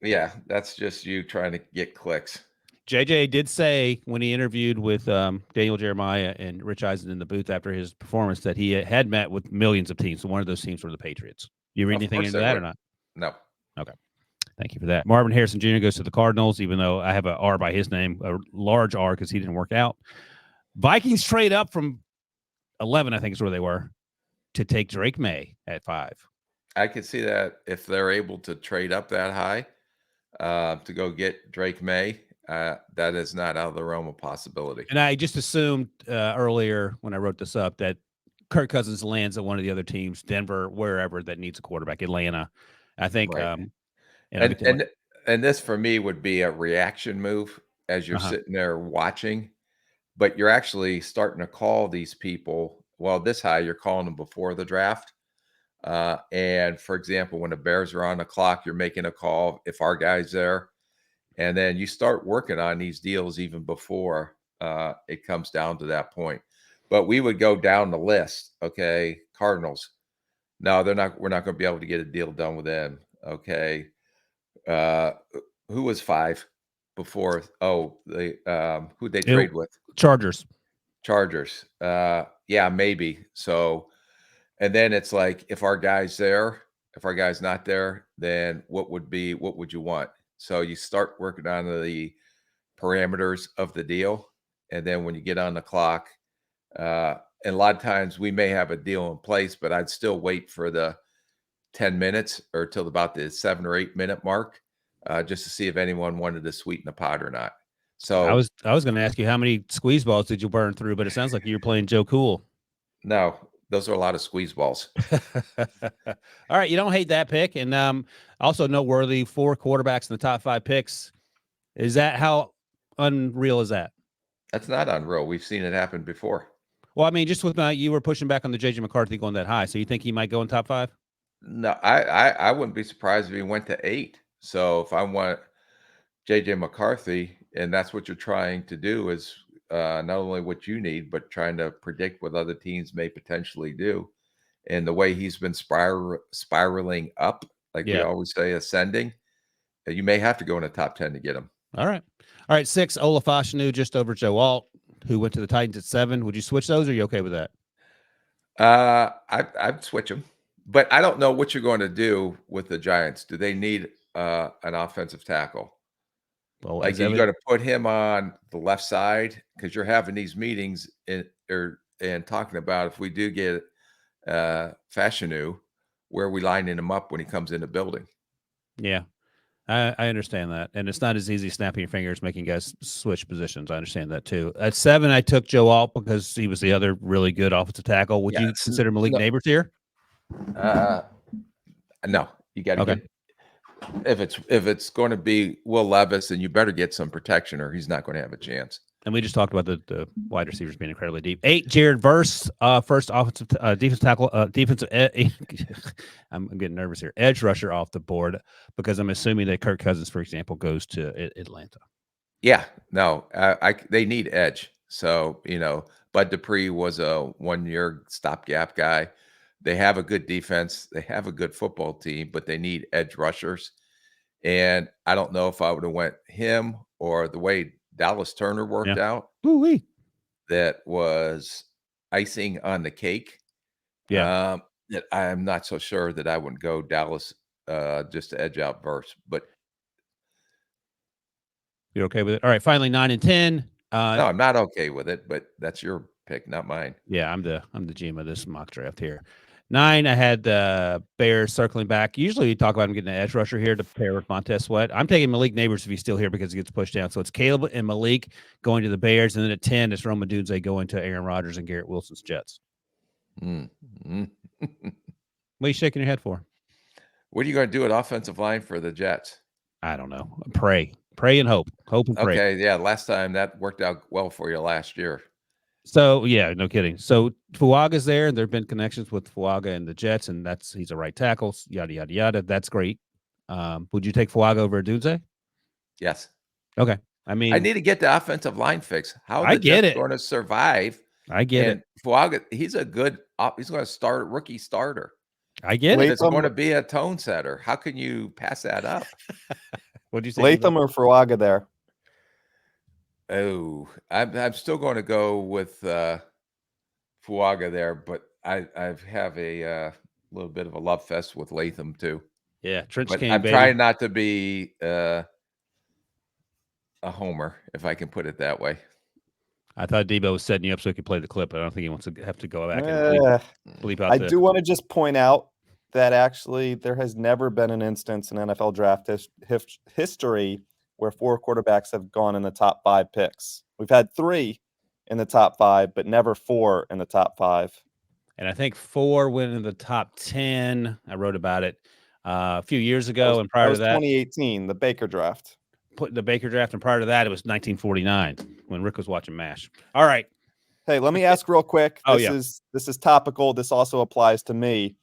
Yeah, that's just you trying to get clicks. JJ did say when he interviewed with Daniel Jeremiah and Rich Eisen in the booth after his performance that he had met with millions of teams. So one of those teams were the Patriots. You read Of anything course into they that would. or not? No. Okay. Thank you for that. Marvin Harrison Jr. goes to the Cardinals, even though I have an R by his name, a large R because he didn't work out. Vikings trade up from 11, I think is where they were, to take Drake May at 5. I could see that if they're able to trade up that high to go get Drake May, that is not out of the realm of possibility. And I just assumed earlier when I wrote this up that Kirk Cousins lands at one of the other teams, Denver, wherever that needs a quarterback, Atlanta. I think. Right. And And this for me would be a reaction move as you're sitting there watching, but you're actually starting to call these people. Well, this high, you're calling them before the draft. And for example, when the Bears are on the clock, you're making a call if our guy's there. And then you start working on these deals even before it comes down to that point. But we would go down the list. Okay, Cardinals. No, they're not. We're not going to be able to get a deal done with them. Okay. Who was 5 before? Oh, who'd they trade with? Chargers. Yeah, maybe. So, and then it's like, if our guy's there, if our guy's not there, then what would you want? So you start working on the parameters of the deal. And then when you get on the clock, and a lot of times we may have a deal in place, but I'd still wait for the 10 minutes or till about the 7 or 8 minute mark, just to see if anyone wanted to sweeten the pot or not. So I was going to ask you how many squeeze balls did you burn through, but it sounds like you were playing Joe Cool. No, those are a lot of squeeze balls. All right, you don't hate that pick, and also noteworthy 4 quarterbacks in the top 5 picks. Is that how unreal is that? That's not unreal. We've seen it happen before. Well, I mean, just with you were pushing back on the JJ McCarthy going that high, so you think he might go in top 5? No, I wouldn't be surprised if he went to 8. So if I want JJ McCarthy, and that's what you're trying to do, is not only what you need, but trying to predict what other teams may potentially do. And the way he's been spiraling up, like we always say, ascending, you may have to go in the top 10 to get him. All right. 6, Olafashanu just over Joe Alt, who went to the Titans at 7. Would you switch those, or are you okay with that? I'd switch him, but I don't know what you're going to do with the Giants. Do they need an offensive tackle? Well, like, you got to put him on the left side, because you're having these meetings and talking about, if we do get Fashanu, where are we lining him up when he comes in the building? Yeah, I understand that. And it's not as easy snapping your fingers, making guys switch positions. I understand that too. At 7, I took Joe Alt because he was the other really good offensive tackle. Would you consider Malik Neighbors here? No, you got to get, if it's going to be Will Levis, then you better get some protection, or he's not going to have a chance. And we just talked about the wide receivers being incredibly deep. 8, Jared Verse, first offensive defensive tackle, defensive. I'm getting nervous here. Edge rusher off the board, because I'm assuming that Kirk Cousins, for example, goes to Atlanta. Yeah, no, they need edge. So, Bud Dupree was a 1-year stopgap guy. They have a good defense. They have a good football team, but they need edge rushers. And I don't know if I would have went him or the way Dallas Turner worked out. Ooh-wee. That was icing on the cake. Yeah. That I'm not so sure that I wouldn't go Dallas just to edge out Verse. But you're okay with it? All right. Finally, 9 and 10. No, I'm not okay with it, but that's your pick, not mine. Yeah, I'm the GM of this mock draft here. 9, I had the Bears circling back. Usually we talk about him getting an edge rusher here to pair with Montez Sweat. I'm taking Malik Neighbors if he's still here, because he gets pushed down. So it's Caleb and Malik going to the Bears. And then at 10, it's Roma Dunze going to Aaron Rodgers and Garrett Wilson's Jets. Mm-hmm. What are you shaking your head for? What are you going to do at offensive line for the Jets? I don't know. Pray and hope. Hope and pray. Okay, yeah. Last time that worked out well for you last year. So, yeah, no kidding. So Fuaga's there, and there have been connections with Fuaga and the Jets, and he's a right tackle, yada, yada, yada. That's great. Would you take Fuaga over Dunze? Yes. Okay. I mean, I need to get the offensive line fixed. How are the Jets going to survive? I get it. Fuaga, he's going to start rookie starter. I get it. It's going to be a tone setter. How can you pass that up? What'd you say? Latham or Fuaga there? Oh, I'm still going to go with Fuaga there, but I have a little bit of a love fest with Latham too. Yeah, trench But cane, I'm baby. trying not to be a homer, if I can put it that way. I thought Debo was setting you up so he could play the clip, but I don't think he wants to have to go back and bleep out I the. do want to just point out that actually there has never been an instance in NFL draft history where 4 quarterbacks have gone in the top 5 picks. We've had 3 in the top 5, but never 4 in the top 5. And I think 4 went in the top 10. I wrote about it a few years ago, and prior that was to that, 2018, the Baker draft. Put the Baker draft, and prior to that, it was 1949 when Rick was watching MASH. All right. Hey, let me ask real quick. Oh, This is topical. This also applies to me.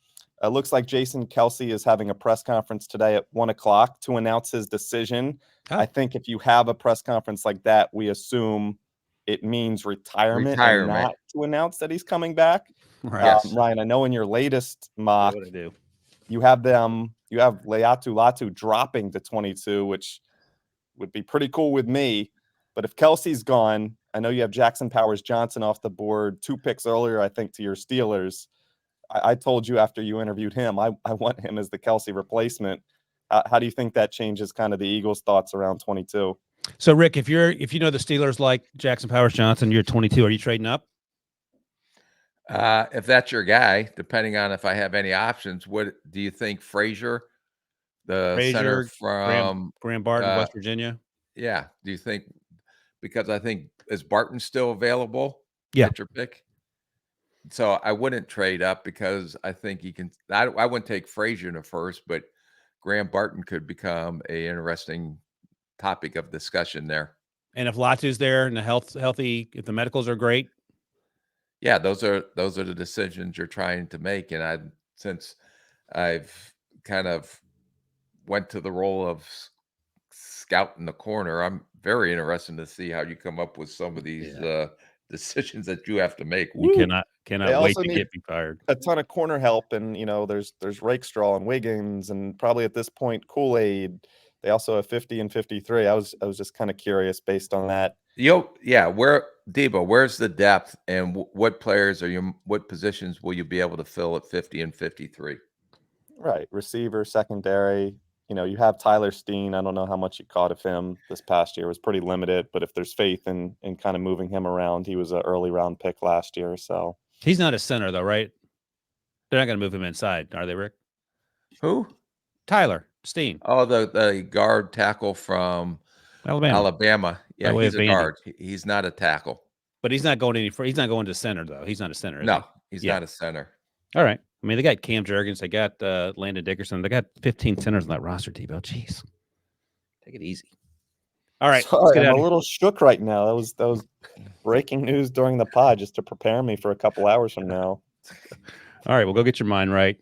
It looks like Jason Kelsey is having a press conference today at 1:00 to announce his decision. Oh. I think if you have a press conference like that, we assume it means retirement. And not to announce that he's coming back. Right. Yes. Ryan, I know in your latest mock, What I do? you have Leatu Latu dropping to 22, which would be pretty cool with me. But if Kelsey's gone, I know you have Jackson Powers Johnson off the board 2 picks earlier, I think, to your Steelers. I told you after you interviewed him, I want him as the Kelsey replacement. How do you think that changes kind of the Eagles' thoughts around 22? So, Rick, if you know the Steelers like Jackson Powers Johnson, you're 22. Are you trading up? If that's your guy, depending on if I have any options, what do you think, Frazier, the center from Graham Barton, West Virginia? Yeah. Do you think, because I think, is Barton still available? Yeah. At your pick? So I wouldn't trade up because I think you can. I wouldn't take Frazier in the first, but Graham Barton could become a interesting topic of discussion there. And if Latu's there and the healthy, if the medicals are great, yeah, those are the decisions you're trying to make. And since I've kind of went to the role of scout in the corner, I'm very interested to see how you come up with some of these decisions that you have to make. You Woo! cannot wait to get me fired. A ton of corner help, and there's Rakestraw and Wiggins, and probably at this point Kool-Aid. They also have 50 and 53. I was just kind of curious based on that. Where's the depth, and what players what positions will you be able to fill at 50 and 53? Right, receiver, secondary. You have Tyler Steen. I don't know how much you caught of him this past year. It was pretty limited, but if there's faith in kind of moving him around, he was an early round pick last year. So he's not a center though, right? They're not going to move him inside, are they, Rick? Who? Tyler Steen. Oh, the guard tackle from Alabama. Yeah, he's a guard. He's not a tackle. But he's not going he's not going to center though. He's not a center. No, he's not a center. All right. I mean, they got Cam Jurgens. They got Landon Dickerson. They got 15 centers on that roster, Debo. Jeez. Take it easy. All right. Sorry, I'm a little shook right now. That was breaking news during the pod just to prepare me for a couple hours from now. All right. Well, go get your mind right.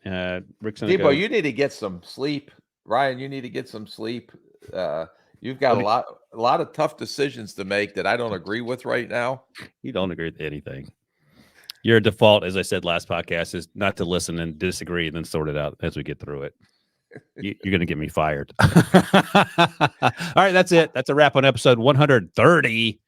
Rick's Debo, you need to get some sleep. Ryan, you need to get some sleep. You've got a lot of tough decisions to make that I don't agree with right now. You don't agree with anything. Your default, as I said last podcast, is not to listen and disagree and then sort it out as we get through it. You're going to get me fired. All right, that's it. That's a wrap on episode 130.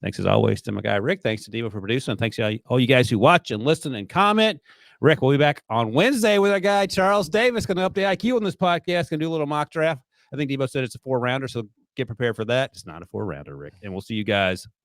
Thanks as always to my guy Rick. Thanks to Debo for producing. Thanks to all you guys who watch and listen and comment. Rick, we'll be back on Wednesday with our guy Charles Davis. Going to up the IQ on this podcast. Going to do a little mock draft. I think Debo said it's a 4-rounder, so get prepared for that. It's not a 4-rounder, Rick. And we'll see you guys